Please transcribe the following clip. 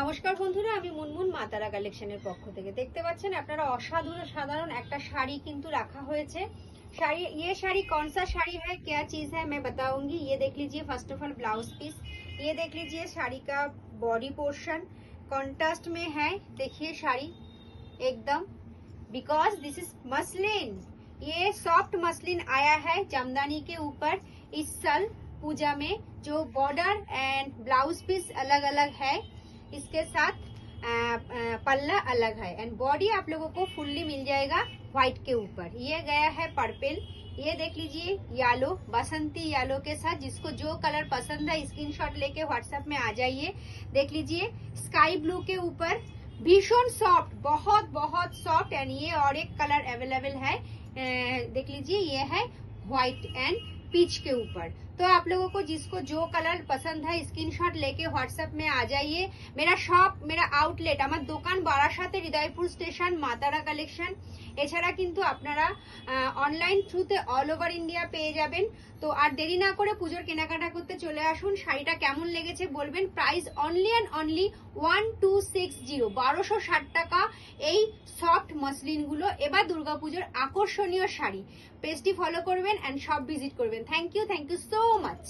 নমস্কার বন্ধুরা, আমি মুনমুন মা তারা কালেকশনের পক্ষ থেকে। দেখতে পাচ্ছেন আপনারা অসাধারণ একটা শাড়ি কিন্তু রাখা হয়েছে। शाड़ी ये शाड़ी कौन सा शाड़ी है, क्या चीज है, मैं बताऊंगी। ये देख लीजिए, first of all blouse piece, ये देख लीजिए शाड़ी का बॉडी पोर्शन कॉन्ट्रास्ट में है। देखिए शाड़ी एकदम, बिकॉज दिस इज मसलिन, ये सॉफ्ट मसलिन आया है जामदानी के ऊपर। इस साल पूजा में जो बॉर्डर एंड ब्लाउज पीस अलग अलग है, इसके साथ पल्ला अलग है एंड बॉडी आप लोगों को फुल्ली मिल जाएगा व्हाइट के ऊपर। ये गया है पर्पल, ये देख लीजिए येलो, बसंती येलो के साथ। जिसको जो कलर पसंद है स्क्रीनशॉट लेके व्हाट्सएप में आ जाइए। देख लीजिए स्काई ब्लू के ऊपर, भीषण सॉफ्ट, बहुत बहुत सॉफ्ट। एंड ये और एक कलर अवेलेबल है, देख लीजिए ये है व्हाइट एंड पीच के ऊपर। तो आप लोगों को जिसको जो कलर पसंद है स्क्रीनशॉट लेके व्हाट्सएप में आ जाइए। मेरा शॉप, मेरा आउटलेट, আমার দোকান বারাসাতে হৃদয়পুর স্টেশন মা তারা কালেকশন। এছাড়া কিন্তু আপনারা অনলাইন থ্রুতে অল ওভার ইন্ডিয়া পেয়ে যাবেন। তো আর দেরি না করে পুজোর কেনাকাটা করতে চলে আসুন। শাড়িটা কেমন লেগেছে বলবেন। প্রাইস অনলি অ্যান্ড অনলি 1260, 1260 টাকা এই সফট মসলিন গুলো। এবার দুর্গাপুজোর আকর্ষণীয় শাড়ি। পেজটি ফলো করবেন এন্ড শপ ভিজিট করবেন। Thank you so much.